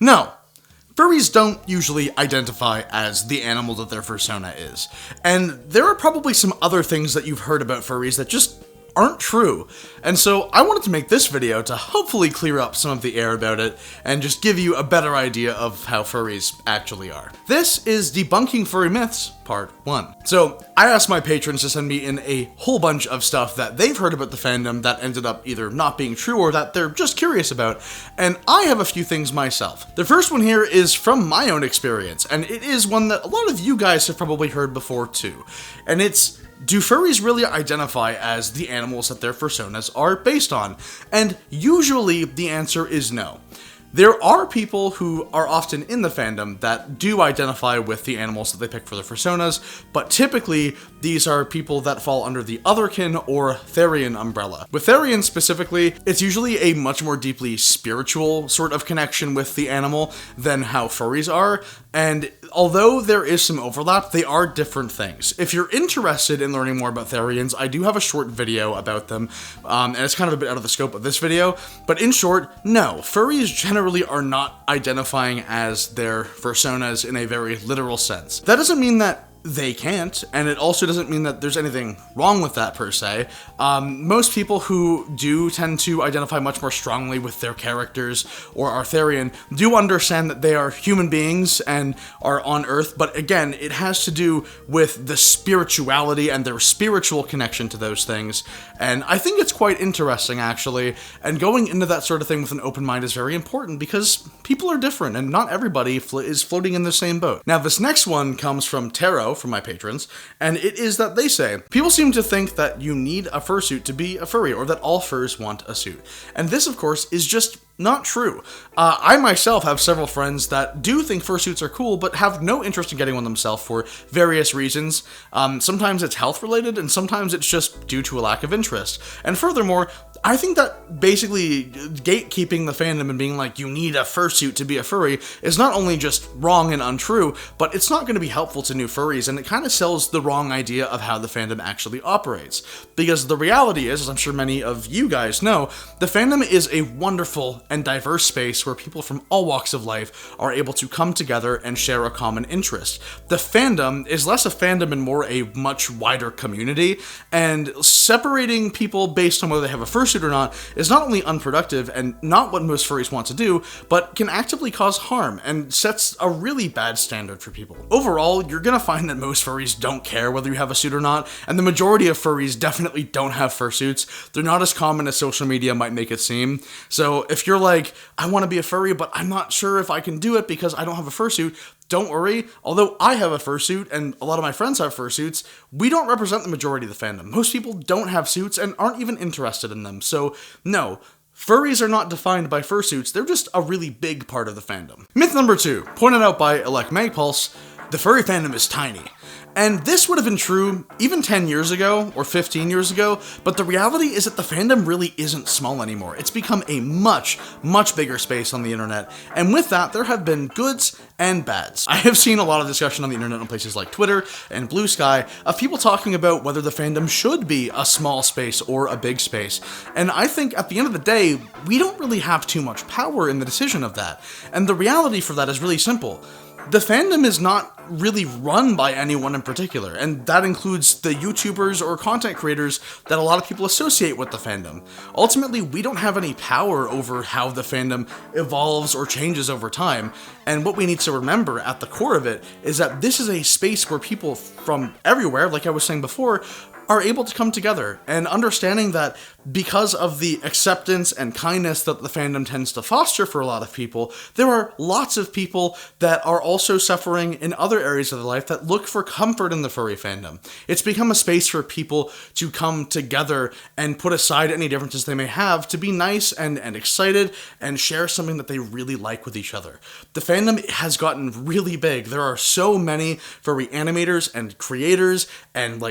No, furries don't usually identify as the animal that their persona is. And there are probably some other things that you've heard about furries that just aren't true. And so I wanted to make this video to hopefully clear up some of the air about it and just give you a better idea of how furries actually are. This is Debunking Furry Myths, Part 1. So I asked my patrons to send me in a whole bunch of stuff that they've heard about the fandom that ended up either not being true or that they're just curious about, and I have a few things myself. The first one here is from my own experience, and it is one that a lot of you guys have probably heard before too, and it's, do furries really identify as the animals that their personas are based on? And usually the answer is no. There are people who are often in the fandom that do identify with the animals that they pick for their personas, but typically these are people that fall under the Otherkin or Therian umbrella. With Therian specifically, it's usually a much more deeply spiritual sort of connection with the animal than how furries are, and although there is some overlap, they are different things. If you're interested in learning more about Therians, I do have a short video about them, and it's kind of a bit out of the scope of this video, but in short, no, furries generally are not identifying as their personas in a very literal sense. That doesn't mean that they can't, and it also doesn't mean that there's anything wrong with that per se. Most people who do tend to identify much more strongly with their characters or Arthurian do understand that they are human beings and are on Earth, but again, it has to do with the spirituality and their spiritual connection to those things, and I think it's quite interesting actually, and going into that sort of thing with an open mind is very important because people are different and not everybody is floating in the same boat. Now this next one comes from Taro, from my patrons, and it is that they say, people seem to think that you need a fursuit to be a furry, or that all furs want a suit. And this, of course, is just not true. I myself have several friends that do think fursuits are cool, but have no interest in getting one themselves for various reasons. Sometimes it's health related, and sometimes it's just due to a lack of interest. And furthermore, I think that basically gatekeeping the fandom and being like, you need a fursuit to be a furry is not only just wrong and untrue, but it's not going to be helpful to new furries, and it kind of sells the wrong idea of how the fandom actually operates. Because the reality is, as I'm sure many of you guys know, the fandom is a wonderful and diverse space where people from all walks of life are able to come together and share a common interest. The fandom is less a fandom and more a much wider community, and separating people based on whether they have a fursuit or not is not only unproductive and not what most furries want to do, but can actively cause harm and sets a really bad standard for people. Overall, you're gonna find that most furries don't care whether you have a suit or not, and the majority of furries definitely don't have fursuits. They're not as common as social media might make it seem. So if you're like, I want to be a furry, but I'm not sure if I can do it because I don't have a fursuit, don't worry. Although I have a fursuit and a lot of my friends have fursuits, we don't represent the majority of the fandom. Most people don't have suits and aren't even interested in them. So no, furries are not defined by fursuits, they're just a really big part of the fandom. Myth number 2, pointed out by Elect Magpulse, the furry fandom is tiny. And this would have been true even 10 years ago or 15 years ago, but the reality is that the fandom really isn't small anymore. It's become a much, much bigger space on the internet, and with that, there have been goods and bads. I have seen a lot of discussion on the internet on places like Twitter and Blue Sky of people talking about whether the fandom should be a small space or a big space, and I think at the end of the day, we don't really have too much power in the decision of that, and the reality for that is really simple. The fandom is not really run by anyone in particular, and that includes the YouTubers or content creators that a lot of people associate with the fandom. Ultimately, we don't have any power over how the fandom evolves or changes over time, and what we need to remember at the core of it is that this is a space where people from everywhere, like I was saying before, are able to come together, and understanding that because of the acceptance and kindness that the fandom tends to foster for a lot of people, there are lots of people that are also suffering in other areas of their life that look for comfort in the furry fandom. It's become a space for people to come together and put aside any differences they may have to be nice and excited and share something that they really like with each other. The fandom has gotten really big. There are so many furry animators and creators and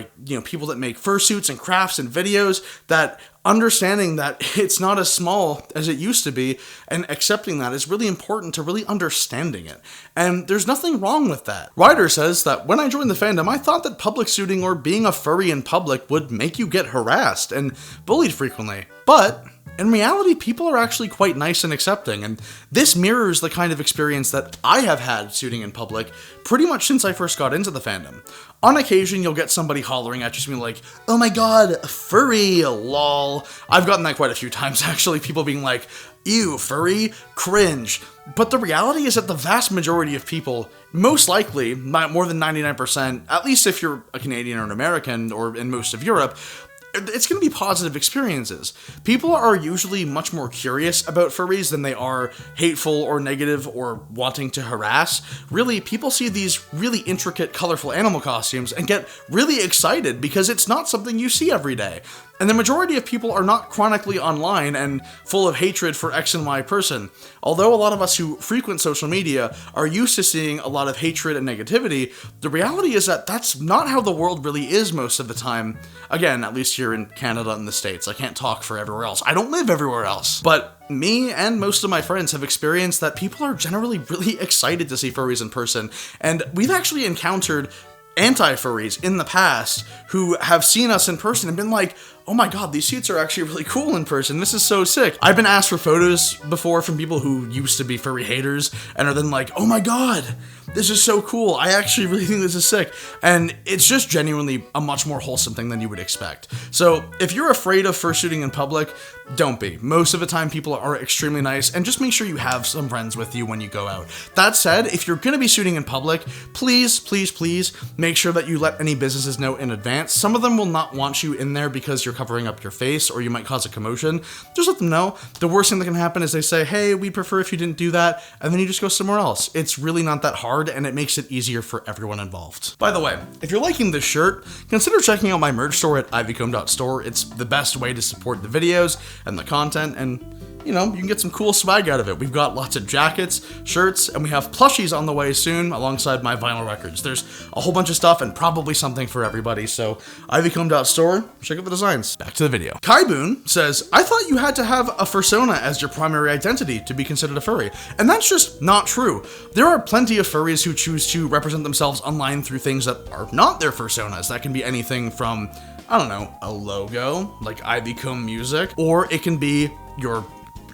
people that make fursuits and crafts and videos that understanding that it's not as small as it used to be and accepting that is really important to really understanding it. And there's nothing wrong with that. Ryder says that when I joined the fandom, I thought that public suiting or being a furry in public would make you get harassed and bullied frequently. But in reality, people are actually quite nice and accepting, and this mirrors the kind of experience that I have had shooting in public pretty much since I first got into the fandom. On occasion, you'll get somebody hollering at you, being like, "Oh my god, furry, lol." I've gotten that quite a few times, actually, people being like, "Ew, furry, cringe." But the reality is that the vast majority of people, most likely, more than 99%, at least if you're a Canadian or an American, or in most of Europe, it's going to be positive experiences. People are usually much more curious about furries than they are hateful or negative or wanting to harass. Really, people see these really intricate, colorful animal costumes and get really excited because it's not something you see every day. And the majority of people are not chronically online and full of hatred for X and Y person. Although a lot of us who frequent social media are used to seeing a lot of hatred and negativity, the reality is that that's not how the world really is most of the time. Again, at least here in Canada and the States. I can't talk for everywhere else. I don't live everywhere else. But me and most of my friends have experienced that people are generally really excited to see furries in person. And we've actually encountered anti-furries in the past who have seen us in person and been like, "Oh my god, these suits are actually really cool in person. This is so sick." I've been asked for photos before from people who used to be furry haters and are then like, "Oh my god, this is so cool. I actually really think this is sick." And it's just genuinely a much more wholesome thing than you would expect. So if you're afraid of fursuiting in public, don't be. Most of the time people are extremely nice, and just make sure you have some friends with you when you go out. That said, if you're gonna be shooting in public, please, please, please make sure that you let any businesses know in advance. Some of them will not want you in there because you're covering up your face or you might cause a commotion. Just let them know. The worst thing that can happen is they say, "Hey, we'd prefer if you didn't do that," and then you just go somewhere else. It's really not that hard, and it makes it easier for everyone involved. By the way, if you're liking this shirt, consider checking out my merch store at ivycomb.store. It's the best way to support the videos and the content, and you know, you can get some cool swag out of it. We've got lots of jackets, shirts, and we have plushies on the way soon alongside my vinyl records. There's a whole bunch of stuff and probably something for everybody, so ivycomb.store, check out the designs. Back to the video. Kaiboon says, "I thought you had to have a fursona as your primary identity to be considered a furry." And that's just not true. There are plenty of furries who choose to represent themselves online through things that are not their fursonas. That can be anything from, I don't know, a logo, like Ivycomb Music, or it can be your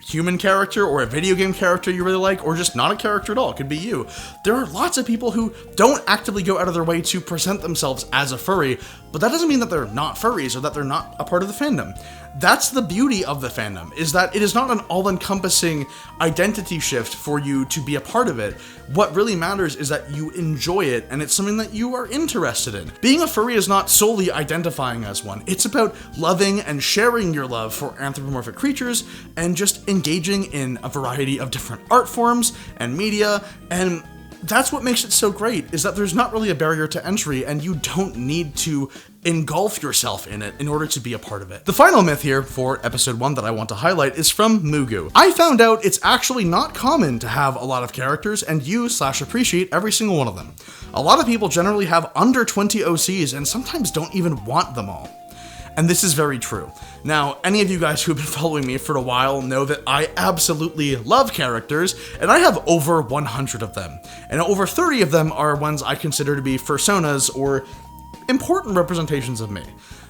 human character or a video game character you really like, or just not a character at all. It could be you. There are lots of people who don't actively go out of their way to present themselves as a furry, but that doesn't mean that they're not furries or that they're not a part of the fandom. That's the beauty of the fandom, is that it is not an all-encompassing identity shift for you to be a part of it. What really matters is that you enjoy it and it's something that you are interested in. Being a furry is not solely identifying as one. It's about loving and sharing your love for anthropomorphic creatures and just engaging in a variety of different art forms and media, and that's what makes it so great, is that there's not really a barrier to entry and you don't need to engulf yourself in it in order to be a part of it. The final myth here for episode 1 that I want to highlight is from Mugu. I found out it's actually not common to have a lot of characters and use/appreciate every single one of them. A lot of people generally have under 20 OCs and sometimes don't even want them all. And this is very true. Now, any of you guys who have been following me for a while know that I absolutely love characters, and I have over 100 of them. And over 30 of them are ones I consider to be fursonas or important representations of me.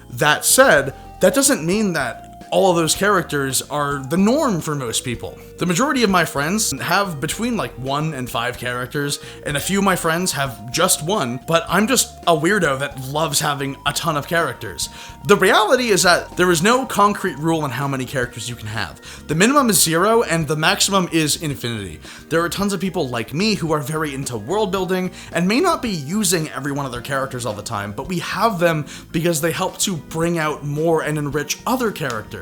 That said, that doesn't mean that all of those characters are the norm for most people. The majority of my friends have between like 1 and 5 characters, and a few of my friends have just 1, but I'm just a weirdo that loves having a ton of characters. The reality is that there is no concrete rule on how many characters you can have. The minimum is 0 and the maximum is infinity. There are tons of people like me who are very into world building and may not be using every one of their characters all the time, but we have them because they help to bring out more and enrich other characters.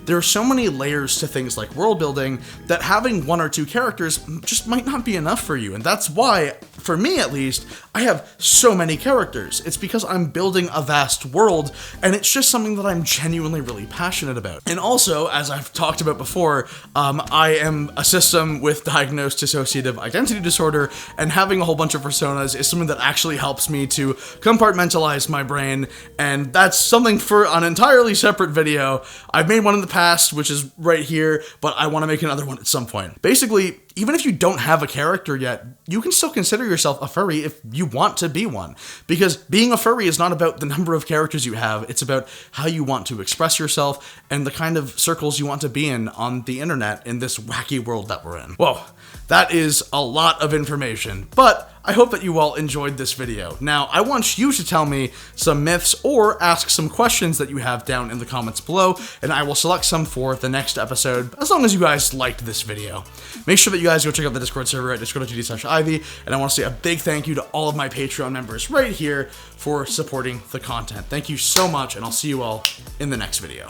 There are so many layers to things like world building that having 1 or 2 characters just might not be enough for you, and that's why, for me at least, I have so many characters. It's because I'm building a vast world, and it's just something that I'm genuinely really passionate about. And also, as I've talked about before, I am a system with diagnosed dissociative identity disorder, and having a whole bunch of personas is something that actually helps me to compartmentalize my brain, and that's something for an entirely separate video. I've made one in the past, which is right here, but I want to make another one at some point. Basically, even if you don't have a character yet, you can still consider yourself a furry if you want to be one. Because being a furry is not about the number of characters you have, it's about how you want to express yourself and the kind of circles you want to be in on the internet in this wacky world that we're in. Whoa, that is a lot of information, but I hope that you all enjoyed this video. Now, I want you to tell me some myths or ask some questions that you have down in the comments below, and I will select some for the next episode, as long as you guys liked this video. Make sure that you guys go check out the Discord server at discord.gg/ivy, and I want to say a big thank you to all of my Patreon members right here for supporting the content. Thank you so much, and I'll see you all in the next video.